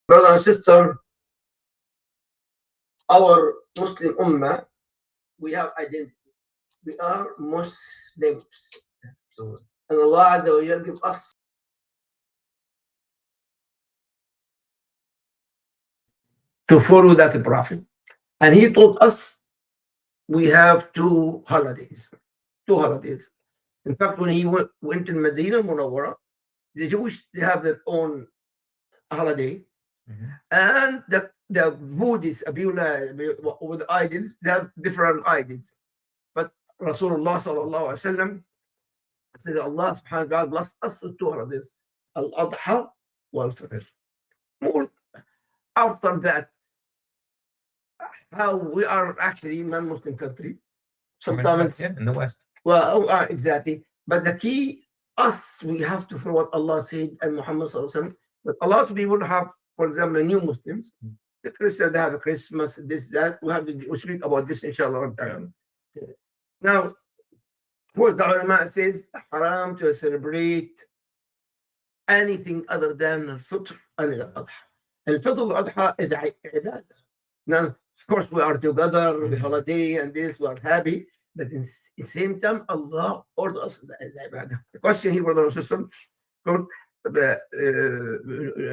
Brother and sister, our Muslim Ummah, we have identity. We are Muslims. So, and Allah Azza wa Jalla give us to follow that Prophet. And he told us we have two holidays. Two holidays. In fact, when he went to Medina Munawwara, the Jewish, they have their own holiday. And the Buddhists, with idols, they have different idols. But Rasulullah sallallahu alaihi wasallam said, Allah subhanahu wa ta'ala blessed us with two holidays, Al-Adha wal-Fitr. After that, how we are actually non-Muslim country. Sometimes in the West. Well, exactly. But the key, us, we have to follow what Allah said and Muhammad sallallahu alaihi wasallam. But a lot of people have, for example, new Muslims. The Christians, they have a Christmas, this, that. We speak about this, inshallah. Yeah. Now, of course, the ulama says haram to celebrate anything other than al-Fitr and al-Adha. Al-Fitr al-Adha is ibadah. Now, of course, we are together, we holiday and this, we are happy. But in the same time, Allah ordered us ibadah. The question here, brother and sister,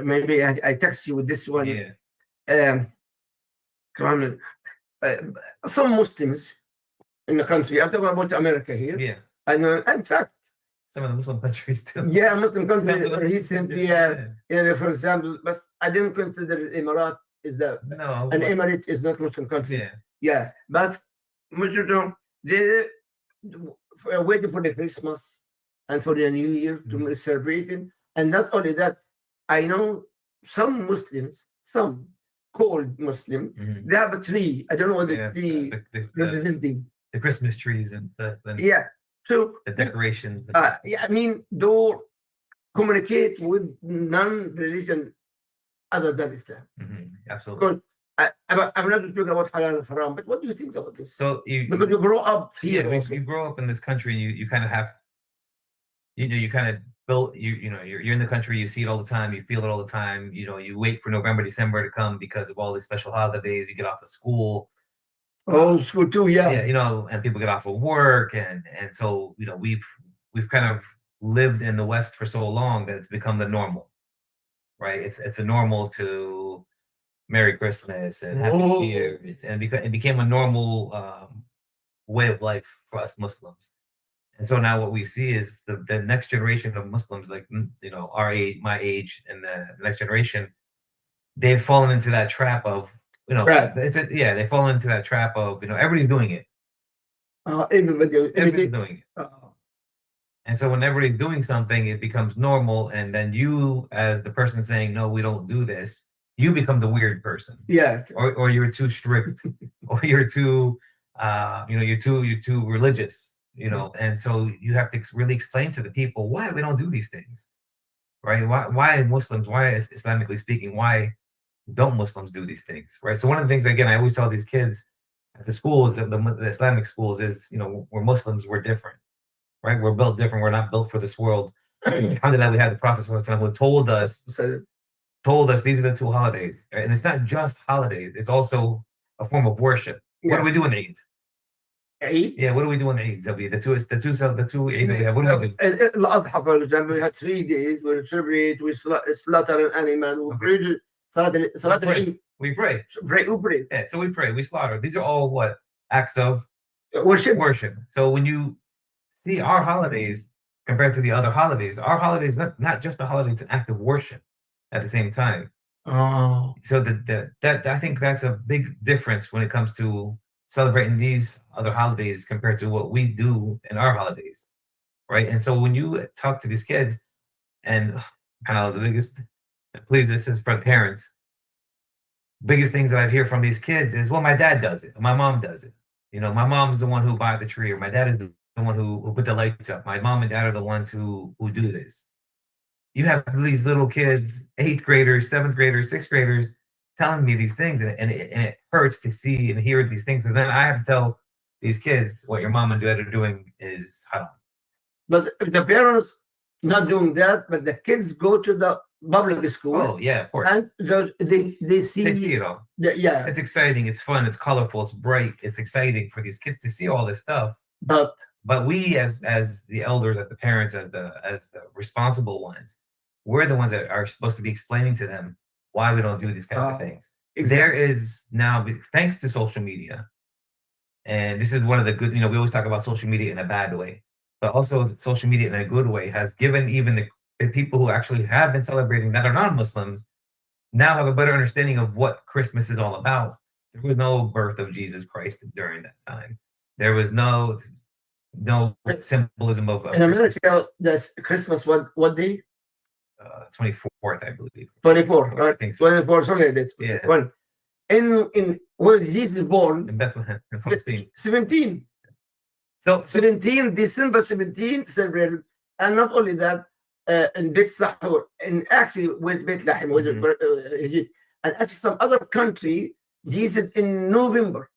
maybe I text you with this one. Yeah. Some Muslims in the country, I'm talking about America here. Yeah. And in fact, some of the Muslim countries too. Yeah, Muslim countries recently, for example, but I didn't consider Emirat is an emirate is not Muslim country. Yeah, but they are waiting for the Christmas and for the New Year to celebrate it. And not only that, I know some Muslims, some called Muslim, they have a tree. I don't know what the tree representing. The Christmas trees and stuff. And so the decorations. I mean, they communicate with non-religion other than Islam. Absolutely. Because I'm not talking about halal and haram, but what do you think about this? So because you grow up here. Yeah, you grow up in this country, you kind of have, you kind of built, you're in the country, you see it all the time, you feel it all the time. You wait for November, December to come because of all these special holidays. You get off of school. Oh, school too, yeah. And people get off of work, and so we've kind of lived in the West for so long that it's become the normal, right? It's a normal to Merry Christmas and Happy New Year, and it became a normal way of life for us Muslims. And so now what we see is the next generation of Muslims, like our age, my age, and the next generation, they've fallen into that trap of they've fallen into that trap of everybody's doing it. Everybody's doing it. And so when everybody's doing something, it becomes normal, and then you, as the person saying no, we don't do this, you become the weird person. Yeah. Or you're too strict, or you're too you're too religious. And so you have to really explain to the people why we don't do these things, right? Why Muslims? Why, Islamically speaking, why don't Muslims do these things, right? So one of the things, again, I always tell these kids at the schools, the Islamic schools, is we're Muslims, we're different, right? We're built different. We're not built for this world. Alhamdulillah, we have the Prophet who told us these are the two holidays, right? And it's not just holidays; it's also a form of worship. What do we do in Eid? Eid? Yeah, what do we do in Eid? The two Eids that we have. What do we do? Al-Adha, for example, we had 3 days. We celebrate, we slaughter an animal, we pray. We pray. Pray. Yeah, so we pray, we slaughter. These are all what? Acts of worship. So when you see our holidays compared to the other holidays, our holidays not just a holiday, it's an act of worship at the same time. Oh. So that I think that's a big difference when it comes to celebrating these other holidays compared to what we do in our holidays, right? And so when you talk to these kids, and kind of the biggest, please, this is for parents, biggest things that I hear from these kids is, well, my dad does it, my mom does it. My mom's the one who bought the tree, or my dad is the one who put the lights up. My mom and dad are the ones who do this. You have these little kids, 8th graders, 7th graders, 6th graders, telling me these things, and it hurts to see and hear these things, because then I have to tell these kids what your mom and dad are doing is haram. But if the parents not doing that, but the kids go to the public school, Oh yeah, of course. and they see, They see it all. yeah. It's exciting. It's fun. It's colorful. It's bright. It's exciting for these kids to see all this stuff. But we, as the elders, as the parents, as the responsible ones, we're the ones that are supposed to be explaining to them why we don't do these kind of things. exactly. There is now, thanks to social media, and this is one of the good. We always talk about social media in a bad way, but also social media in a good way has given even the people who actually have been celebrating that are non-Muslims now have a better understanding of what Christmas is all about. There was no birth of Jesus Christ during that time. There was no symbolism of in America. That's Christmas. What day? 24th, I believe. 24th, right? I think so. 24th, something like that. Yeah. When when Jesus born, In Bethlehem, in Palestine. 17. So 17 December 17 celebrated, and not only that, in Beit Sahur, and actually with Bethlehem, and actually some other country, Jesus in November,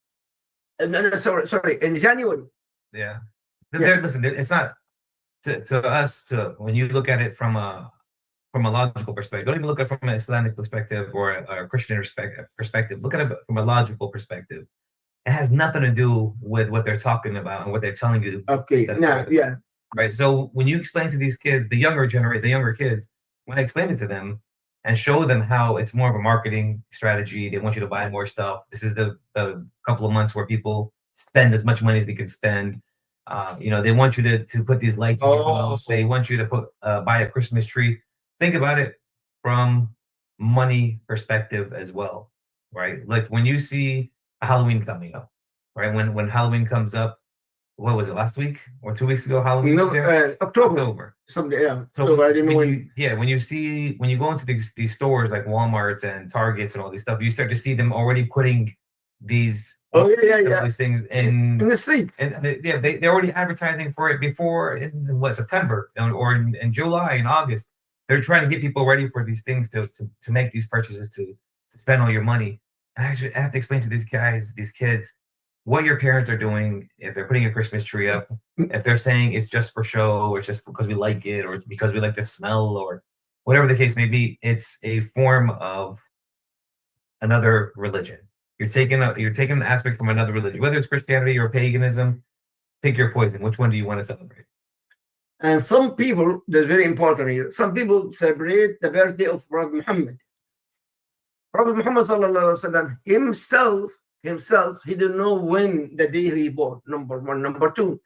no, sorry, in January. yeah, listen, it's not to us. When you look at it from a logical perspective, don't even look at it from an Islamic perspective or a Christian perspective. Look at it from a logical perspective. It has nothing to do with what they're talking about and what they're telling you. Okay, now, yeah. Right. So when you explain to these kids, the younger kids, when I explain it to them and show them how it's more of a marketing strategy, they want you to buy more stuff. This is the couple of months where people spend as much money as they can spend. They want you to put these lights on your house. They want you to buy a Christmas tree. Think about it from money perspective as well, right? Like when you see a Halloween coming up, right? When Halloween comes up, what was it, last week or 2 weeks ago? Halloween was there? October. Something, yeah. So I didn't know when. When you go into these stores like Walmart's and Targets and all these stuff, you start to see them already putting these these things in the street. And they're already advertising for it before in September or in July and August. They're trying to get people ready for these things to make these purchases, to spend all your money. And I have to explain to these kids, what your parents are doing. If they're putting a Christmas tree up, if they're saying it's just for show, or it's just because we like it, or it's because we like the smell, or whatever the case may be, it's a form of another religion. You're taking an aspect from another religion, whether it's Christianity or paganism. Pick your poison. Which one do you want to celebrate? And some people, that's very important here, some people celebrate the birthday of Prophet Muhammad. Prophet Muhammad sallallahu alaihi wasallam himself, he didn't know when the day he born, number one. Number two,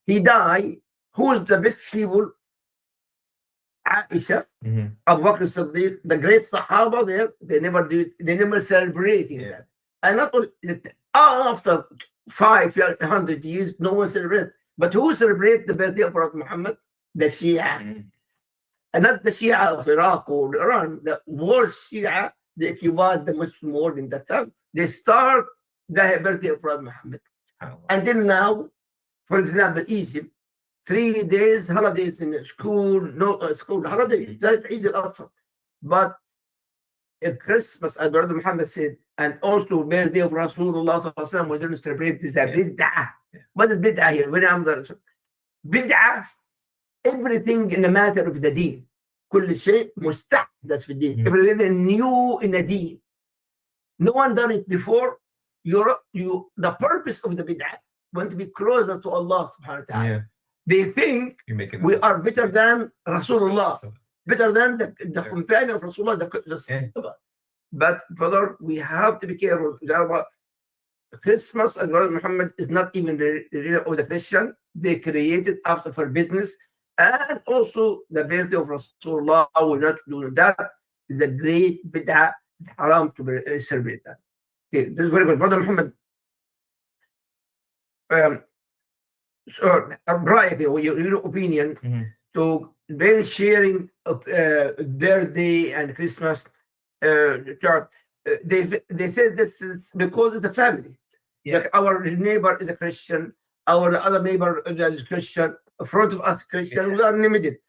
he died. Who is the best people? Aisha, Abu Bakr Siddiq, the great Sahaba there, they never celebrated that. And not only after 500 years, no one celebrates. But who celebrate the birthday of Prophet Muhammad? The Shia. And not the Shia of Iraq or Iran. The world Shia, they occupied the Muslim world in that time. They start the birthday of Prophet Muhammad. Until now, for example, Egypt, 3 days holidays in school, no school holidays. That's Eid al-Adha. But if Christmas, as Brother Muhammad said, and also birthday of Rasulullah sallallahu alaihi wasallam, we don't celebrate this bid'ah. What is bid'ah here? Bid'ah, everything in the matter of the deen. كل شيء مستحدث في الدين. Everything new in the deen. No one done it before. The purpose of the bid'ah want to be closer to Allah subhanahu wa ta'ala. Yeah. They think we are better than Rasulullah, better than the companion of Rasulullah. But brother, we have to be careful. Christmas and Brother Muhammad is not even the religion of the Christian. They created after for business, and also the birthday of Rasulullah. We're not doing that. It's a great bid'ah. It's haram to celebrate that. Okay, this is very good. Brother Muhammad, so Brian, your opinion to be sharing birthday and Christmas. They said this is because it's a family. Yeah. Like our neighbor is a Christian, our other neighbor is Christian, in front of us Christian, we are limited.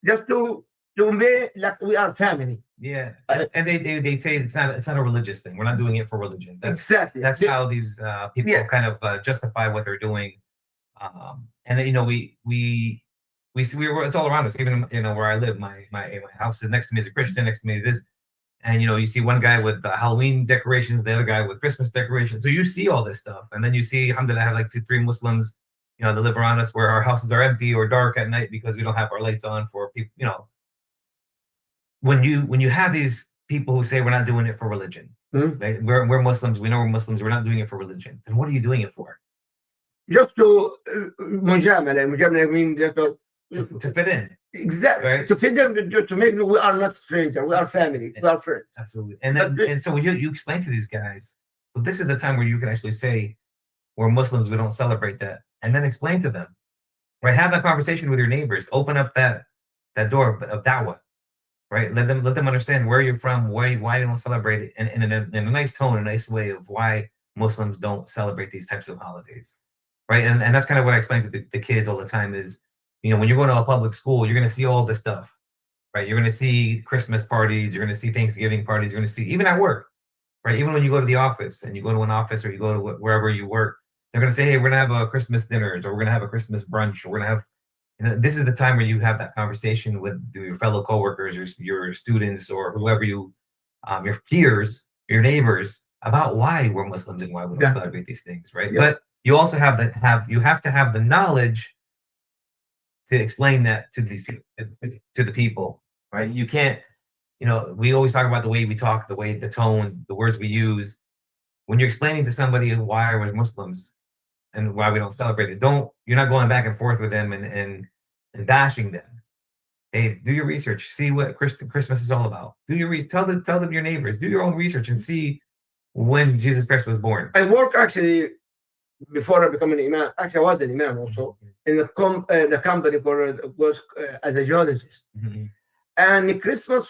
Just to be like we are family. Yeah, and they say it's not a religious thing. We're not doing it for religion. Exactly. That's how these people kind of justify what they're doing. And then we We see it's all around us. Even where I live, my house is next to me is a Christian, next to me is this, and you see one guy with Halloween decorations, the other guy with Christmas decorations. So you see all this stuff, and then you see alhamdulillah, I have like 2-3 Muslims, that live around us where our houses are empty or dark at night because we don't have our lights on for people. When you have these people who say we're not doing it for religion, right? We're Muslims. We know we're Muslims. We're not doing it for religion. Then what are you doing it for? Just to مجاملة mean just To fit in. Exactly. Right? To fit them, to make we are not strangers. We are family. We are friends. Absolutely. And so when you explain to these guys, well, this is the time where you can actually say, we're Muslims, we don't celebrate that, and then explain to them, right? Have that conversation with your neighbors. Open up that door of da'wah, right? Let them understand where you're from, why you don't celebrate it, and in a nice tone, a nice way of why Muslims don't celebrate these types of holidays, right? And that's kind of what I explain to the kids all the time is, when you're going to a public school, you're going to see all this stuff, right? You're going to see Christmas parties, you're going to see Thanksgiving parties, you're going to see, even at work, right? Even when you go to the office and you go to an office or you go to wherever you work, they're going to say, hey, we're going to have a Christmas dinners, or we're going to have a Christmas brunch, or we're going to have, this is the time where you have that conversation with your fellow coworkers, your students, or whoever your peers, your neighbors, about why we're Muslims and why we don't celebrate these things, right? Yeah. But you also have to have the knowledge to explain that to the people, right? You can't, we always talk about the way we talk, the tone, the words we use. When you're explaining to somebody why we're Muslims and why we don't celebrate it, you're not going back and forth with them and bashing them. Hey, do your research, see what Christmas is all about. Tell them your neighbors, do your own research and see when Jesus Christ was born. I work actually before I become an imam. Actually, I was an imam also in the company was as a geologist. And Christmas,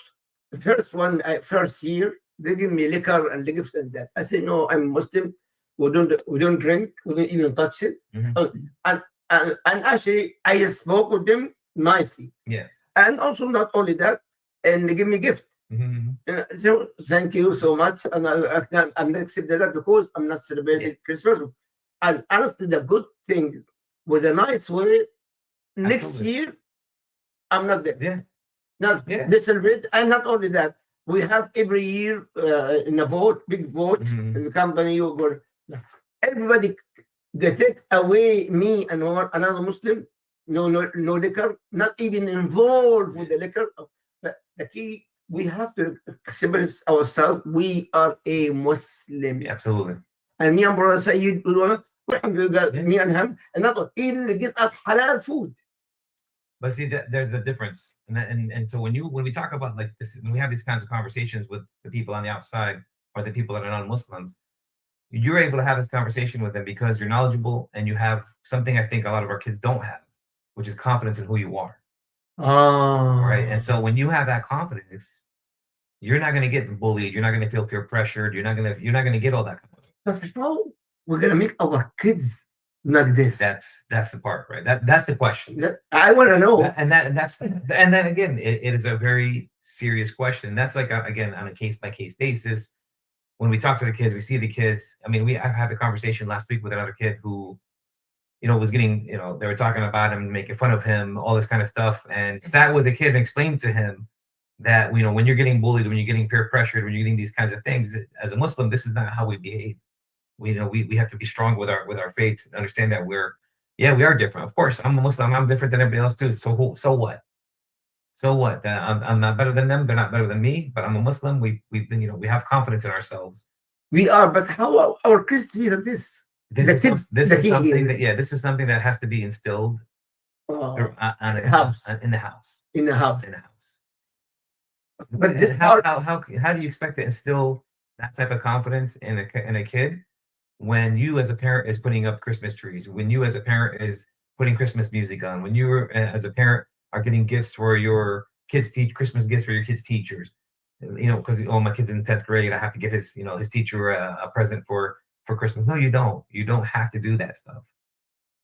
first year, they give me liquor and gifts and that. I say, no, I'm Muslim. We don't drink. We don't even touch it. And actually, I spoke with them nicely. Yeah. And also not only that, and they give me gift. So thank you so much. And I'm accepted that because I'm not celebrating Christmas. And honestly, the good thing with a nice way, next year, I'm not there. Yeah. They celebrate. And not only that, we have every year in a vote, big vote in the company. Everybody, they take away me and another Muslim, no liquor, not even involved with the liquor. But the key, we have to express ourselves. We are a Muslim. Yeah, absolutely. And me and brother Sayyid, me and him, and not even they get us halal food. But see, there's the difference, and so when we talk about like this, when we have these kinds of conversations with the people on the outside or the people that are non-Muslims, you're able to have this conversation with them because you're knowledgeable and you have something I think a lot of our kids don't have, which is confidence in who you are. Right. And so when you have that confidence, you're not going to get bullied. You're not going to feel peer pressured. You're not going to get all that. But how we're going to make our kids like this? That's the part, right? That's the question. I want to know. And then again, it is a very serious question. That's like again on a case by case basis. When we talk to the kids, we see the kids. I mean, I had a conversation last week with another kid who, was getting, they were talking about him, making fun of him, all this kind of stuff, and sat with the kid and explained to him that, when you're getting bullied, when you're getting peer pressured, when you're getting these kinds of things, as a Muslim, this is not how we behave. We have to be strong with our faith, understand that we are different. Of course, I'm a Muslim. I'm different than everybody else too. So what? So what? I'm not better than them. They're not better than me. But I'm a Muslim. We have confidence in ourselves. We are. But how our kids feel this? This is something that has to be instilled in the house. But how do you expect to instill that type of confidence in a kid when you as a parent is putting up Christmas trees, when you as a parent is putting Christmas music on, when you as a parent are getting gifts for your kids, Christmas gifts for your kids' teachers, because my kid's in 10th grade, I have to get his teacher a present for Christmas. No, you don't. You don't have to do that stuff.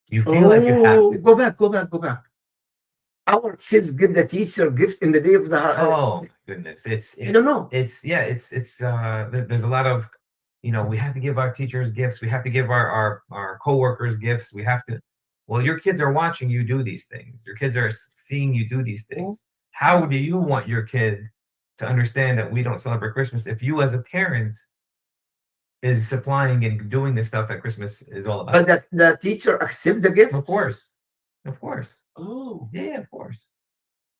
You feel like you have to. Go back. Our kids get the teacher gift in the day of the. Oh my goodness! I don't know. It's there's a lot of, we have to give our teachers gifts. We have to give our coworkers gifts. We have to. Well, your kids are watching you do these things. Your kids are seeing you do these things. How do you want your kid to understand that we don't celebrate Christmas if you as a parent is supplying and doing the stuff that Christmas is all about? But that the teacher accept the gift? Of course. Of course. Oh. Yeah, of course.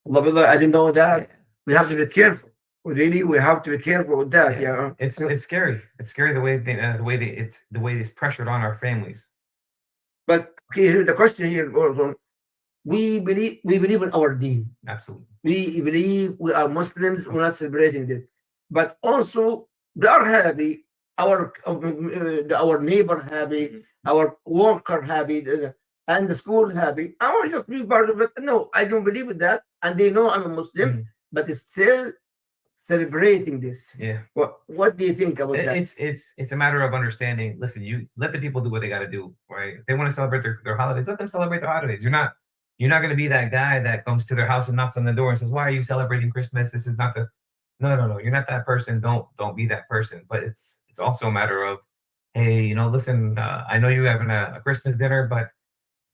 Allah, I didn't know that. Yeah. We have to be careful. Really, we have to be careful with that. Yeah. It's scary. It's scary the way it's pressured on our families. But okay, the question here also, we believe in our deen. Absolutely. We believe we are Muslims. We're not celebrating this, but also they are happy. Our neighbor happy, our worker happy, and the school happy. I want to just be part of it. No, I don't believe in that, and they know I'm a Muslim, but it's still celebrating this. Yeah. What do you think about that? It's a matter of understanding. Listen, you let the people do what they got to do, right? If they want to celebrate their holidays, let them celebrate their holidays. You're not going to be that guy that comes to their house and knocks on the door and says, "Why are you celebrating Christmas? This is not the." No. You're not that person. Don't be that person. But it's also a matter of, hey, listen. I know you're having a Christmas dinner, but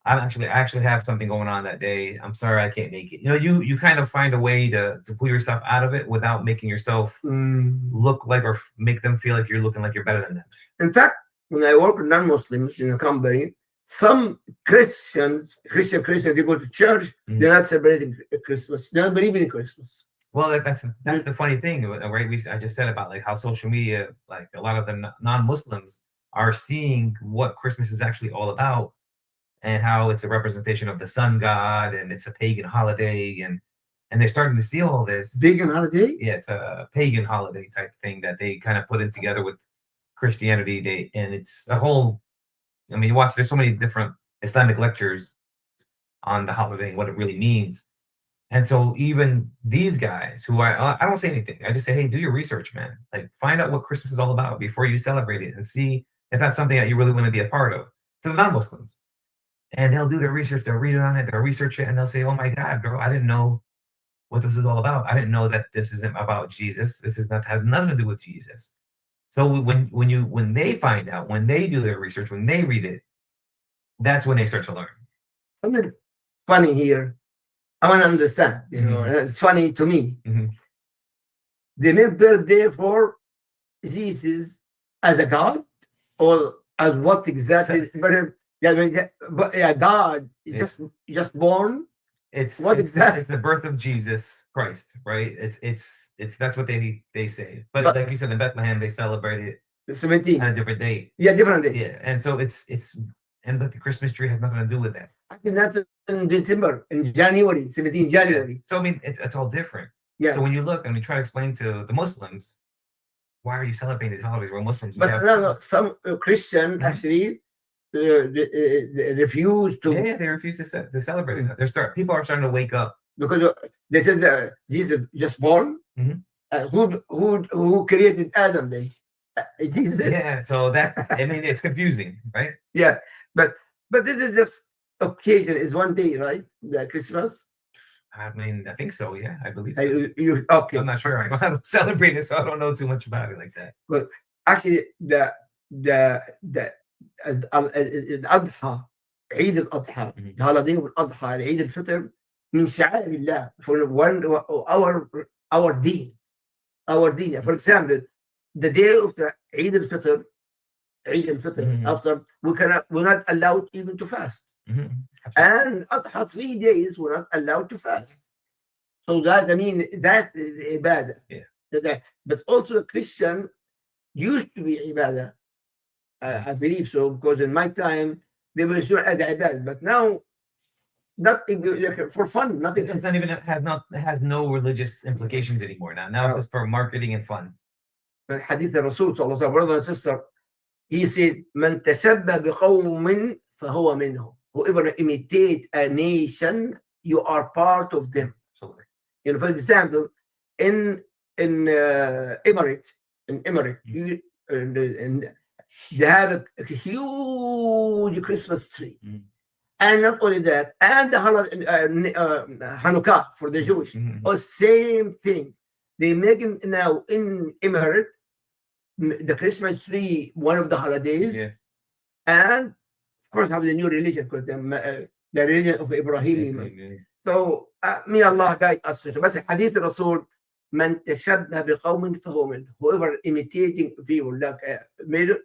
I actually have something going on that day. I'm sorry I can't make it. You kind of find a way to pull yourself out of it without making yourself look like or make them feel like you're looking like you're better than them. In fact, when I work with non-Muslims in a company, some Christians, they go to church, they're not celebrating Christmas. They don't believe in Christmas. Well, that's the funny thing, right? I just said about like how social media, like a lot of the non-Muslims are seeing what Christmas is actually all about, and how it's a representation of the sun god, and it's a pagan holiday, and they're starting to see all this. Pagan holiday? Yeah, it's a pagan holiday type thing that they kind of put in together with Christianity. And it's a whole. I mean, there's so many different Islamic lectures on the holiday and what it really means. And so even these guys who I don't say anything. I just say, hey, do your research, man. Like, find out what Christmas is all about before you celebrate it, and see if that's something that you really want to be a part of. To the non-Muslims. And they'll do their research, they'll read on it, they'll research it, and they'll say, oh my God, bro, I didn't know what this is all about. I didn't know that this isn't about Jesus. This has nothing to do with Jesus. So when they find out, when they do their research, when they read it, that's when they start to learn. Something funny here. I want to understand, it's funny to me. They make birthday for Jesus as a God, or as what exactly? God just born. It's exactly? It's the birth of Jesus Christ, right? It's that's what they say. But like you said, in Bethlehem they celebrate it 17 on a different date. Yeah, different date. Yeah, and so but the Christmas tree has nothing to do with that. I think that's in December, in January, 17 January. Yeah. So I mean, it's all different. Yeah. So when you look, try to explain to the Muslims, why are you celebrating these holidays? We're Muslims. But no, some Christian actually they refuse to. Yeah, they refuse to celebrate it. People are starting to wake up because they said that Jesus just born. Who created Adam then? Jesus. Yeah, so it's confusing, right? Yeah, but this is just occasion. Is one day, right? The Christmas. I mean, I think so. Yeah, I believe. Okay. I'm not sure. I don't celebrate it, so I don't know too much about it like that. But actually, the الأضحى عيد الأضحى the holiday of الأضحى عيد الفطر من شعائر الله for our deen. For example, the day of the عيد الفطر after we're not allowed even to fast. And أضحى 3 days we're not allowed to fast. So that that is ibadah. Yeah. But also the Christian used to be ibadah. I believe so, because in my time they were sure as ibadah, but now nothing for fun. Nothing. It's not even has no religious implications anymore now. Now it's for marketing and fun. But Hadith Rasul sallallahu alaihi wasallam, brother and sister, he said, "Man tasabba biqawmin fahuwa minhum." Whoever imitate a nation, you are part of them. Absolutely. For example, in Emirate, they have a huge Christmas tree. And not only that, and the Hanukkah for the Jewish, or same thing. They make it now in Emirate, the Christmas tree, one of the holidays, and course, have the new religion called the religion of Ibrahim. Yeah. So may Allah guide us. But Hadith Rasul, man tashabbaha biqawmin fahuwa minhum. Whoever imitating people, like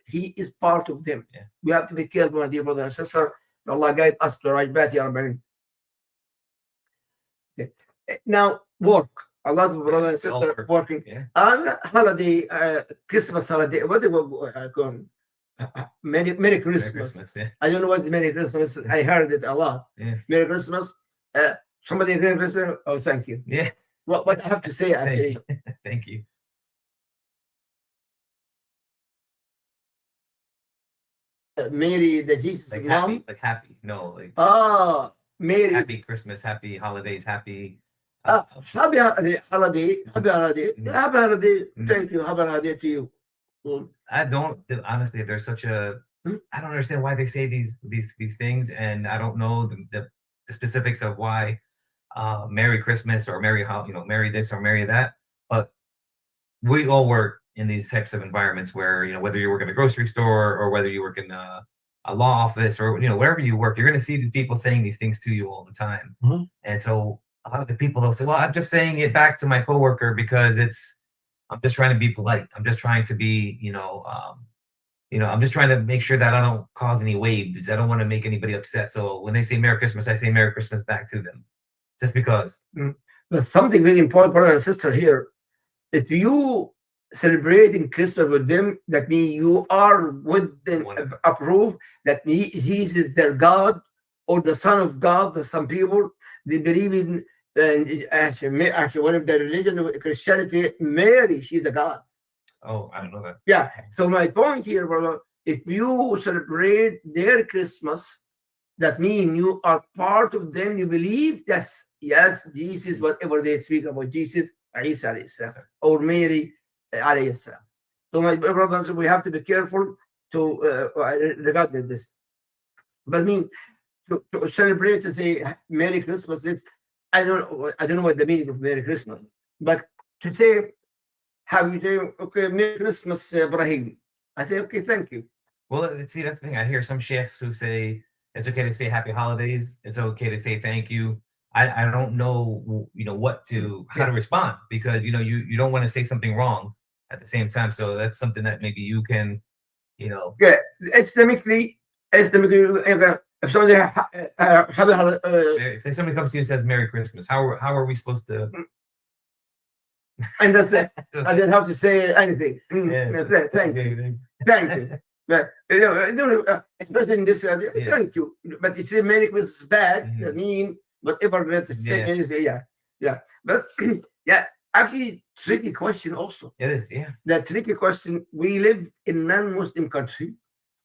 he is part of them. Yeah. We have to be careful, my dear brother and sister. Allah guide us to the right path, Ya Rabbi. Okay. Now, work. A lot of brothers and sisters working. Yeah. Holiday, Christmas holiday. What do we call Merry Christmas. Yeah. I don't know what Merry Christmas. I heard it a lot. Yeah. Merry Christmas. Somebody Merry Christmas. Oh, thank you. Yeah. What I have to say actually. Thank you. Mary, the Jesus Like mom. happy, like happy. No, like Mary. happy Christmas, happy holidays, happy. Happy holiday. Happy holiday. Mm. Happy holiday. Mm. Thank you. Happy holiday to you. I don't honestly. There's such a. I don't understand why they say these things, and I don't know the specifics of why. Merry Christmas or Merry Merry this or Merry that. But we all work in these types of environments where whether you work in a grocery store or whether you work in a law office or wherever you work, you're going to see these people saying these things to you all the time. Mm-hmm. And so a lot of the people they'll say, "Well, I'm just saying it back to my coworker because I'm just trying to be polite. I'm just trying to be I'm just trying to make sure that I don't cause any waves. I don't want to make anybody upset. So when they say Merry Christmas, I say Merry Christmas back to them, just because." But something very important, brother and sister here. If you celebrating Christmas with them, that means you are with them, approve that Jesus is their God or the Son of God. Some people they believe in, and actually one of the religion of Christianity, Mary, she's a God. Oh, I don't know that. Yeah. So my point here, brother, if you celebrate their Christmas, that means you are part of them. You believe yes, Jesus, whatever they speak about Jesus, Isa or Mary, alayhi salam. So my brothers, we have to be careful to regarding this. But I mean, to celebrate to say Merry Christmas, I don't know what the meaning of Merry Christmas, but to say how you say okay, Merry Christmas, Ibrahim. I say okay, thank you. Well, see, that's the thing. I hear some sheikhs who say it's okay to say Happy Holidays. It's okay to say thank you. I don't know how to respond because you don't want to say something wrong at the same time. So that's something that maybe you can Yeah, Islamically, if somebody if somebody comes to you and says Merry Christmas, how are we supposed to? And that's it. I didn't have to say anything. Yeah. Thank you. Thank you. But especially in this, thank you. But you say Merry Christmas is bad. Mhm. I mean, whatever that is saying, yeah. But yeah, actually, tricky question also. It is, yeah. That tricky question. We live in non-Muslim country.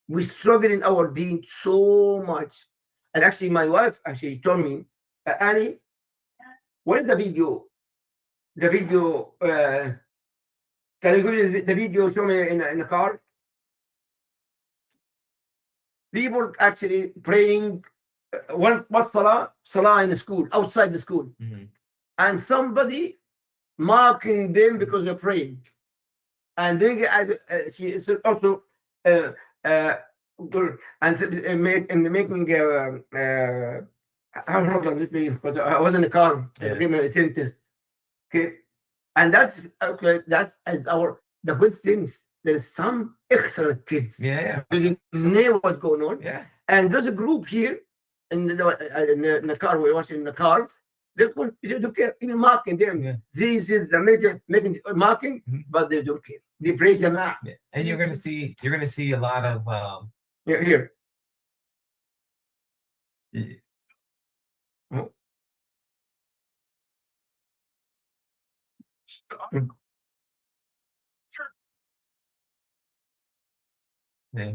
We struggle in our deen so much. And actually, my wife actually told me, Annie, what is the video? The video, can you give me the video? Show me in the car. People actually praying what salah in the school, outside the school, and somebody mocking them because they're praying, and they she said also and making hold on, let me, because I was in the car. Give me a sentence. Okay, and that's okay. That's the good things. There's some excellent kids. Yeah. They know what's going on. Yeah. And there's a group here in the car. We're watching the car. They don't care. Even marking them. Yeah. Jesus, they're making marking, but they don't care. They praise them out. Yeah. And you're gonna see a lot of Here. Yeah.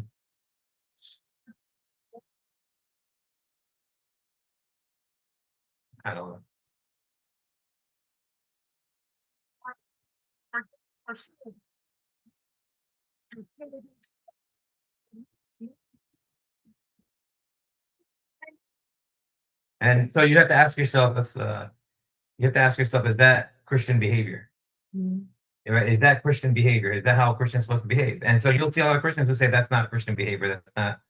I don't know. And so you have to ask yourself, is that Christian behavior? Right? Is that Christian behavior? Is that how a Christian is supposed to behave? And so you'll see a lot of Christians who say that's not Christian behavior. That's not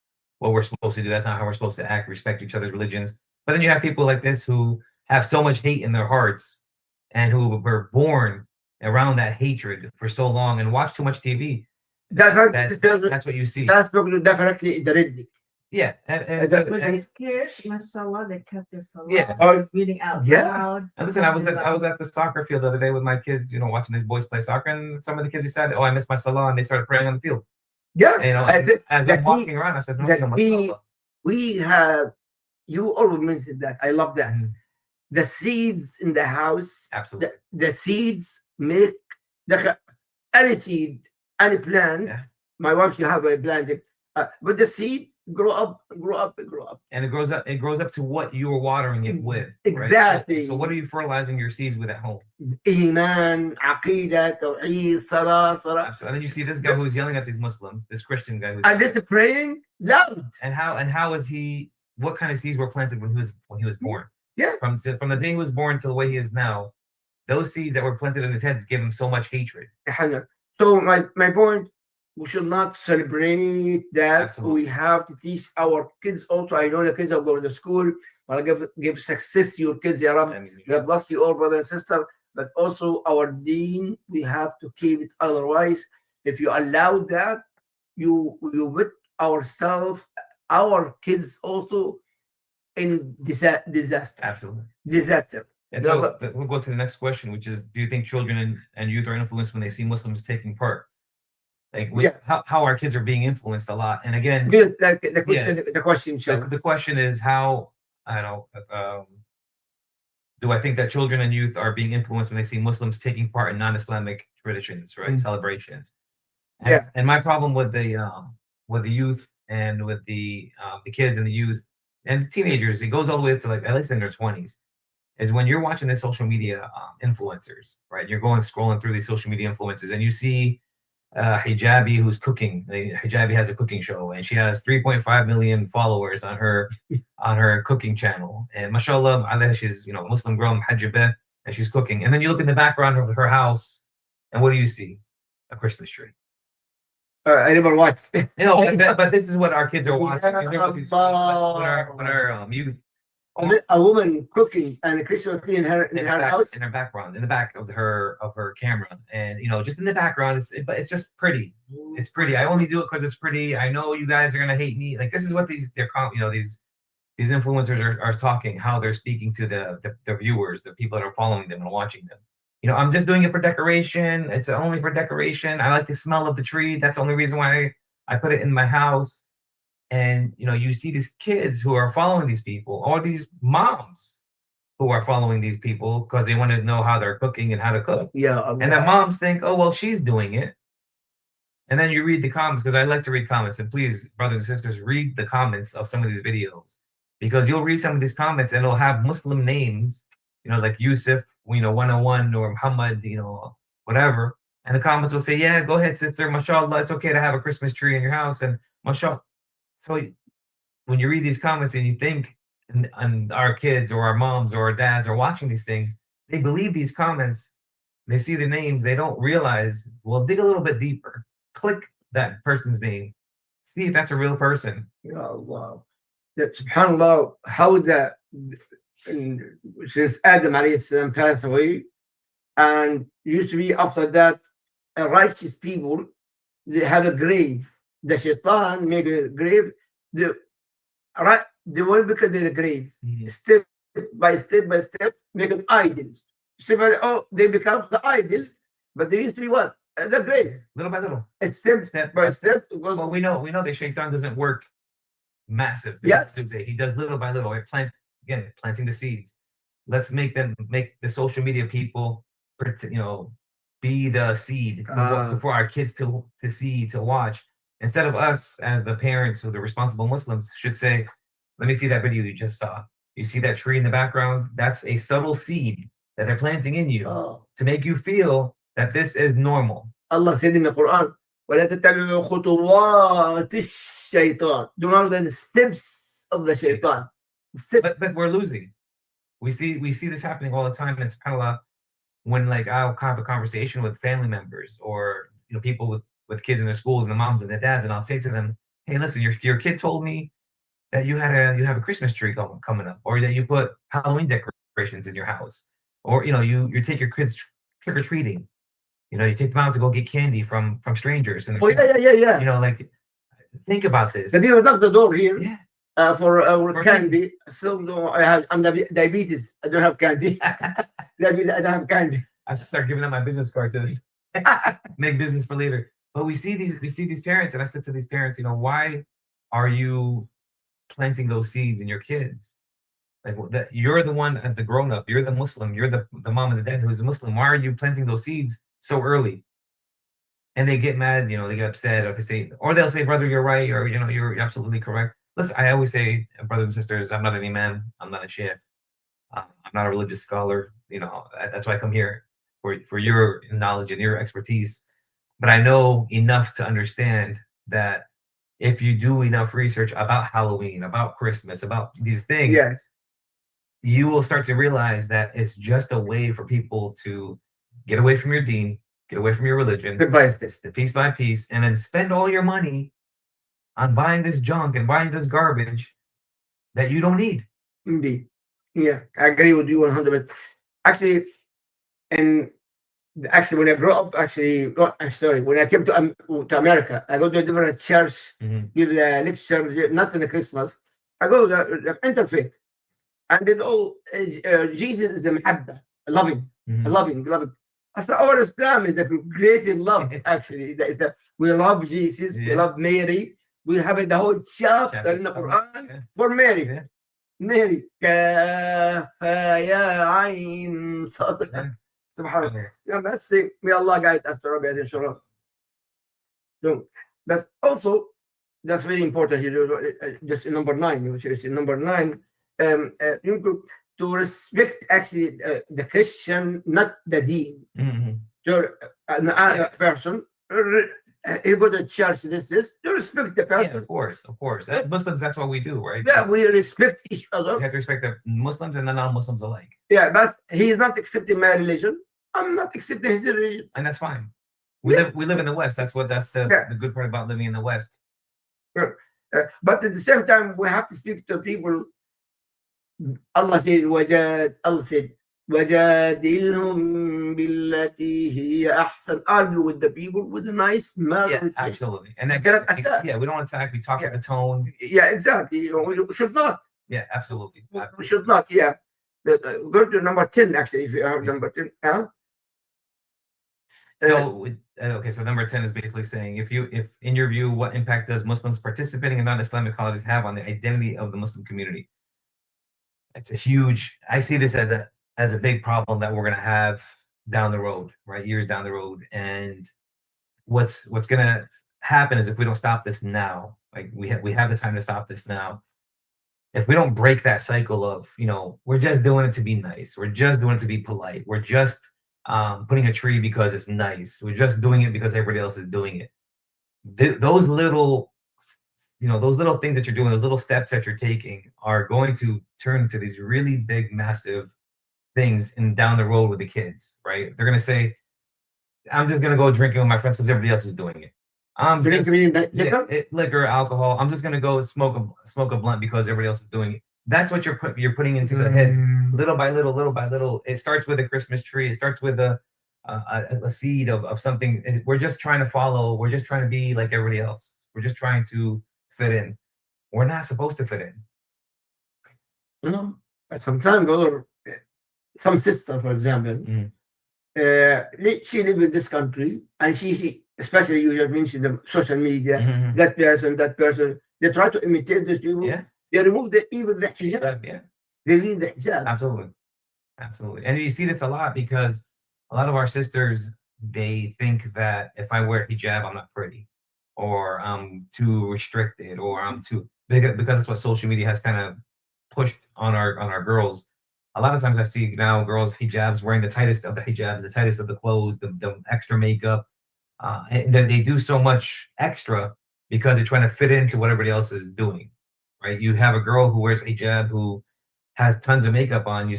what we're supposed to do. That's not how we're supposed to act. Respect each other's religions. But then you have people like this who have so much hate in their hearts, and who were born around that hatred for so long and watch too much TV. That's what you see. That's definitely the red. Yeah, When these kids, mashallah, they kept their salah, Yeah. reading out Yeah. loud. and listen, I was at the soccer field the other day with my kids, watching these boys play soccer, and some of the kids decided, "Oh, I miss my salah," and they started praying on the field. Yeah, As I'm walking around, I said, "No, we have. You always mentioned that. I love that. Mhm. The seeds in the house. Absolutely. The seeds make any seed, any plant. Yeah. My wife, you have a plant, but the seed grow up. And it grows up. It grows up to what you are watering it with. Right? Exactly. So what are you fertilizing your seeds with at home? Iman, aqidah, tawheed, salah. Absolutely. And then you see this guy who's yelling at these Muslims, this Christian guy who's And just praying loud. and how is he? What kind of seeds were planted when he was born? Yeah. From the day he was born to the way he is now, those seeds that were planted in his head give him so much hatred. So my point, we should not celebrate that. Absolutely. We have to teach our kids also. I know the kids are going to school. I'll give success to your kids, Ya Rab. God bless you all, brother and sister. But also our deen, we have to keep it. Otherwise, if you allow that, you put ourselves, our kids also in disaster. Absolutely. Disaster. And so we'll go to the next question, which is: do you think children and youth are influenced when they see Muslims taking part? How our kids are being influenced a lot. And again, the question. The question is how do I think that children and youth are being influenced when they see Muslims taking part in non-Islamic traditions, right? Celebrations. And my problem with the youth and with the kids and the youth and the teenagers, it goes all the way up to like at least in their 20s, is when you're watching the social media influencers, right? You're scrolling through these social media influencers, and you see Hijabi who's cooking. Hijabi has a cooking show, and she has 3.5 million followers on her cooking channel. And mashallah, she's Muslim girl, muhajjabah, and she's cooking. And then you look in the background of her house, and what do you see? A Christmas tree. I never watched. But this is what our kids are watching. What our youth. A woman cooking and a Christmas tree in her house. In her background, in the back of her camera, and just in the background, it's just pretty. It's pretty. I only do it because it's pretty. I know you guys are gonna hate me. Like, this is what these influencers are talking. How they're speaking to the viewers, the people that are following them and watching them. I'm just doing it for decoration. It's only for decoration. I like the smell of the tree. That's the only reason why I put it in my house. And you see these kids who are following these people, or these moms who are following these people because they want to know how they're cooking and how to cook. Yeah. And the moms think, oh well, she's doing it. And then you read the comments, because I like to read comments. And please, brothers and sisters, read the comments of some of these videos, because you'll read some of these comments and it'll have Muslim names, like Yusuf, 101, or Muhammad, whatever. And the comments will say, yeah, go ahead, sister, mashallah, it's okay to have a Christmas tree in your house, and mashallah. So when you read these comments and you think, and our kids or our moms or our dads are watching these things, they believe these comments, they see the names, they don't realize, well, dig a little bit deeper, click that person's name, see if that's a real person. Ya Allah. SubhanAllah, how that since Adam alayhi salam passed away, and used to be after that, righteous people, they have a grave. The shaitan make a grave. They will become the grave. Step by step, make them idols. They become the idols, but they used to be what? The grave. Little by little. Step by step. Well, we know the shaitan doesn't work massive. Yes. He does little by little. Right? Planting the seeds. Let's make the social media people, be the seed for our kids to see, to watch. Instead of us, as the parents or the responsible Muslims, should say, let me see that video you just saw. You see that tree in the background? That's a subtle seed that they're planting in you to make you feel that this is normal. Allah said in the Quran, وَلَا تَتَّبِعُوا خُطُوَاتِ الشَّيْطَانِ. Do not learn the steps of the shaitan. But we're losing. We see this happening all the time. And subhanAllah, when I'll have a conversation with family members or people with kids in their schools and the moms and the dads, and I'll say to them, hey, listen, your kid told me that you have a Christmas tree coming up, or that you put Halloween decorations in your house, or you take your kids trick or treating. You take them out to go get candy from strangers, and Oh yeah. like, think about this. The people knock the door here. Yeah. For For candy. So no, I'm diabetes. I don't have candy. Diabetes, I don't have candy. I should start giving out my business card to make business for later. But we see these parents, and I said to these parents, why are you planting those seeds in your kids? Like, that you're the one, the grown up, you're the Muslim, you're the mom and the dad who's a Muslim. Why are you planting those seeds so early? And they get mad, they get upset, or they'll say, brother, you're right, or you're absolutely correct. Listen, I always say, brothers and sisters, I'm not an imam, I'm not a sheikh, I'm not a religious scholar. That's why I come here, for your knowledge and your expertise. But I know enough to understand that if you do enough research about Halloween, about Christmas, about these things, Yes. you will start to realize that it's just a way for people to get away from your deen, get away from your religion, piece by piece, and then spend all your money on buying this junk and buying this garbage that you don't need. Indeed. Yeah, I agree with you 100%. Actually, when I grew up, when I came to America, I go to a different church, give a lecture, not in the Christmas. I go to the interfaith, and then Jesus is a mahabba, loving. I thought our Islam is a great in love. Actually, that is that we love Jesus, we love Mary. We have the whole chapter in the Quran for Mary. Yeah. Mary, ya ayn sad. Subhanallah. Let's say, may Allah guide us to Rabbi inshallah. So that's also very important. Just in number 9, which is in number 9, to respect actually the Christian, not the deen. So a person, you go to church, this, you respect the person. Yeah, of course. As Muslims, that's what we do, right? Yeah, we respect each other. We have to respect the Muslims and the non-Muslims alike. Yeah, but he is not accepting my religion. I'm not accepting his religion. And that's fine. We live in the West. That's the good part about living in the West. But at the same time, we have to speak to people. Allah said, وَجَادِلْهُمْ بِالَّتِي هِيَ أَحْسَنُ. Argue with the people with a nice manner. Yeah, absolutely. And we cannot attack. Yeah, we don't attack. We talk with the tone. Yeah, exactly. We should not. Yeah, absolutely. We should not. Yeah. Go to number 10. Actually, if you have number 10. So number 10 is basically saying, if in your view, what impact does Muslims participating in non-Islamic holidays have on the identity of the Muslim community? It's a huge. I see this as a big problem that we're going to have down the road, right? Years down the road. And what's going to happen is, if we don't stop this now, like we have the time to stop this now. If we don't break that cycle of, we're just doing it to be nice, we're just doing it to be polite, we're just putting a tree because it's nice, we're just doing it because everybody else is doing it. Those little things that you're doing, those little steps that you're taking, are going to turn into these really big, massive things down the road with the kids, right? They're going to say, I'm just going to go drinking with my friends because everybody else is doing it. Liquor, alcohol. I'm just going to go smoke a blunt because everybody else is doing it. That's what you're putting into the heads, little by little. It starts with a Christmas tree. It starts with a seed of something. We're just trying to follow. We're just trying to be like everybody else. We're just trying to fit in. We're not supposed to fit in. Sometimes some sister, for example, she lives in this country, and she especially, you have mentioned the social media, that person, they try to imitate these people. Yeah. They remove even the hijab. Yeah. They remove the hijab. Absolutely. And you see this a lot, because a lot of our sisters, they think that if I wear hijab, I'm not pretty, or I'm too restricted, or I'm too, because that's what social media has kind of pushed on our girls. A lot of times I see now girls hijabs wearing the tightest of the hijabs, the tightest of the clothes, the extra makeup. And they do so much extra because they're trying to fit into what everybody else is doing, right? You have a girl who wears hijab who has tons of makeup on. You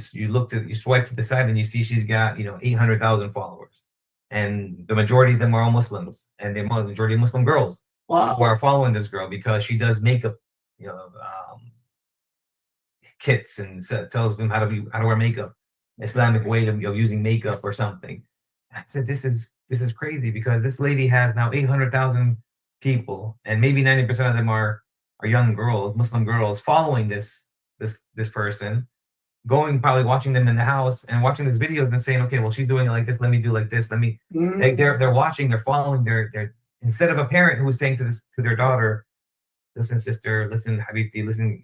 swipe to the side and you see she's got 800,000 followers, and the majority of them are all Muslims, and the majority of Muslim girls. Wow. who are following this girl because she does makeup, you know, kits, and tells them how to wear makeup, Islamic way of using makeup or something. I said, this is crazy, because this lady has now 800,000 people, and maybe 90% of them are young girls, Muslim girls, following this person, going, probably watching them in the house and watching these videos and saying, okay, well, she's doing it like this, let me do like this, let me. They're watching, they're following, they're instead of a parent who was saying to their daughter, listen, sister, listen, Habibti, listen,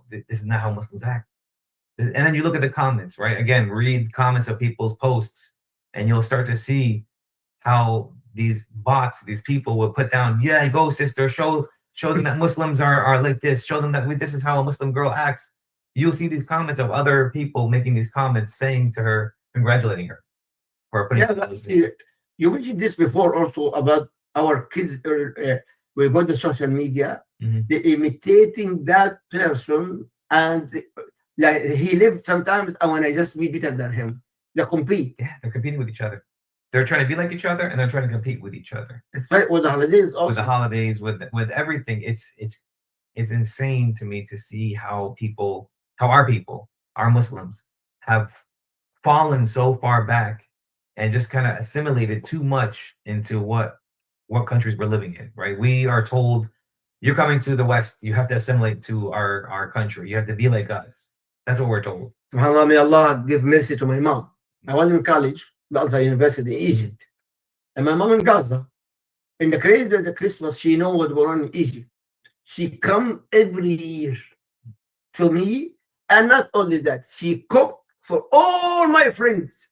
this is not how Muslims act. And then you look at the comments, right? Again, read comments of people's posts, and you'll start to see how these bots, these people will put down, yeah, go, sister, show them that Muslims are like this, show them that this is how a Muslim girl acts. You'll see these comments of other people making these comments, saying to her, congratulating her for putting. Yeah, you mentioned this before also about our kids. We go to social media, they imitating that person, and like he lived sometimes. I want to just be better than him. They compete. Yeah, they're competing with each other. They're trying to be like each other, and they're trying to compete with each other. It's right with the holidays also. With the holidays, with everything, it's insane to me to see how our people, our Muslims, have fallen so far back and just kind of assimilated too much into what countries we're living in, right? We are told, you're coming to the West, you have to assimilate to our country, you have to be like us. That's what we're told. SubhanAllah, may Allah give mercy to my mom. I was in college, Gaza University in Egypt, and my mom in Gaza. In the crazy of the Christmas, she knows what going on in Egypt. She come every year to me, and not only that, she cook for all my friends.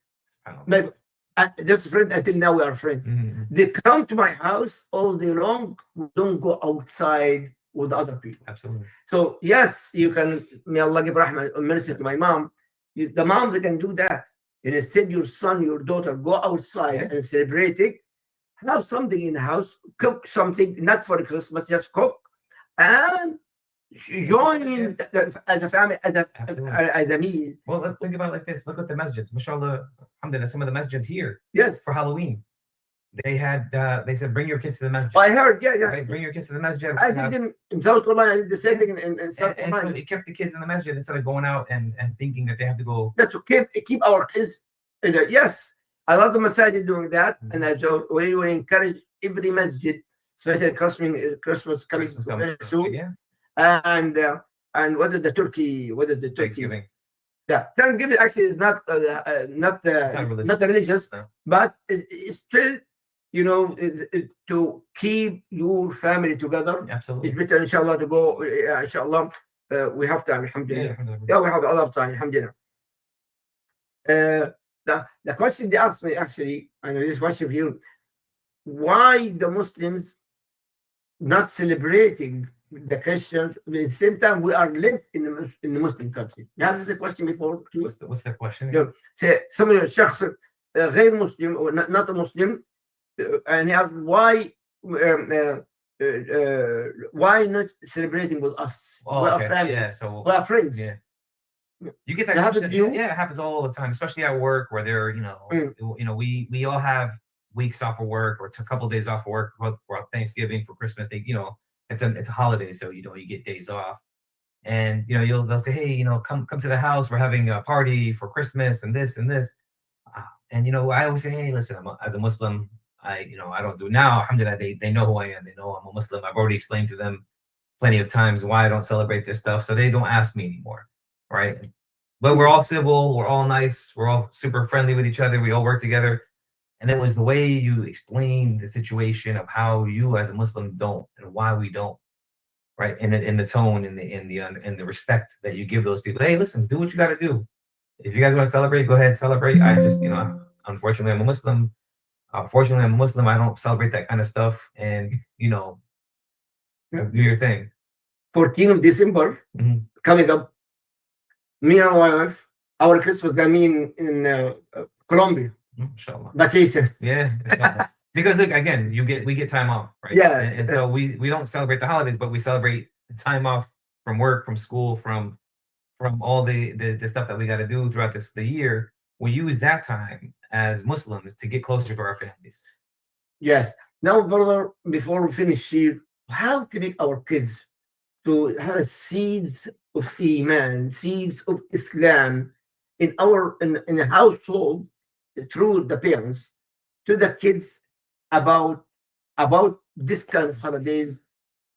Just friends, until now we are friends. They come to my house all day long. We don't go outside with other people. Absolutely. So yes, you can, may Allah give rahmah and mercy to my mom. The moms, they can do that. And instead, your son, your daughter, go outside and celebrate it. Have something in the house, cook something, not for Christmas, just cook, and join as a family, as a meal. Well, let's think about it like this. Look at the masjids. MashaAllah, alhamdulillah, some of the masjids here. Yes. For Halloween. They said, bring your kids to the masjid. I heard, yeah. Right? Bring your kids to the masjid. I think in South Carolina, I did the same thing in South Carolina. And it kept the kids in the masjid instead of going out and thinking that they have to go. That's to keep our kids in there. Yes. A lot of masajid doing that, and we will encourage every masjid, especially Christmas coming very soon. Yeah. And what is the Turkey? What is the Turkey? Thanksgiving. Yeah, Thanksgiving actually is not religious, no. But it's still, to keep your family together. Absolutely. It's better, inshallah, to go. Inshallah, we have time. Alhamdulillah. Yeah, we have a lot of time. Alhamdulillah. The question they asked me, actually, and this question for you: why the Muslims not celebrating the Christians at the same time we are lived in the Muslim country? You have the question before. What's the question? Say some شخص غير مسلم or not a Muslim, and why not celebrating with us? Oh, we are okay. family. Yeah, so we are friends. Yeah. You get that happens question. to you? Yeah, it happens all the time, especially at work, where they're, we all have weeks off of work, or a couple of days off of work for Thanksgiving, for Christmas. It's a holiday, so you get days off, and they'll say, hey, come to the house. We're having a party for Christmas and this and this, and I always say, hey, listen, as a Muslim, I don't do it now. Alhamdulillah, they know who I am. They know I'm a Muslim. I've already explained to them plenty of times why I don't celebrate this stuff, so they don't ask me anymore. Right? But we're all civil, we're all nice, we're all super friendly with each other, we all work together. And it was the way you explained the situation of how you as a Muslim don't, and why we don't, right? In the tone, in the respect that you give those people. Hey, listen, do what you got to do. If you guys want to celebrate, go ahead, celebrate. I just, unfortunately, I'm a Muslim. Fortunately, I'm a Muslim. I don't celebrate that kind of stuff. And, do your thing. 14th of December, coming up, me and my wife, our Christmas, in Colombia. Inshallah. Vacation. Yeah. Because look, again, we get time off, right? Yeah. And so we don't celebrate the holidays, but we celebrate the time off from work, from school, from all the stuff that we got to do throughout the year. We use that time as Muslims to get closer to our families. Yes. Now, brother, before we finish here, how to make our kids to have seeds of Iman, seeds of Islam in a household through the parents to the kids about this kind of holidays.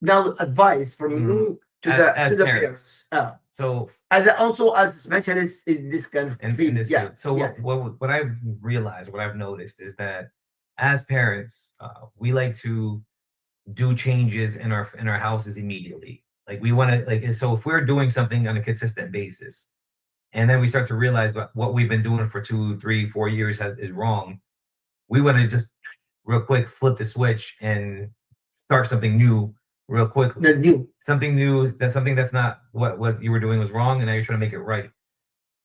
Now, advice from you to As the parents. parents. So Also as specialists in this kind of in field. this Yeah. field. So yeah. what I've realized, what I've noticed is that as parents, we like to do changes in our houses immediately. Like we want to like so if we're doing something on a consistent basis, and then we start to realize that what we've been doing for 2, 3, 4 years is wrong, we want to just real quick flip the switch and start something new real quickly. The new Something new, that's something that's not what you were doing was wrong, and now you're trying to make it right.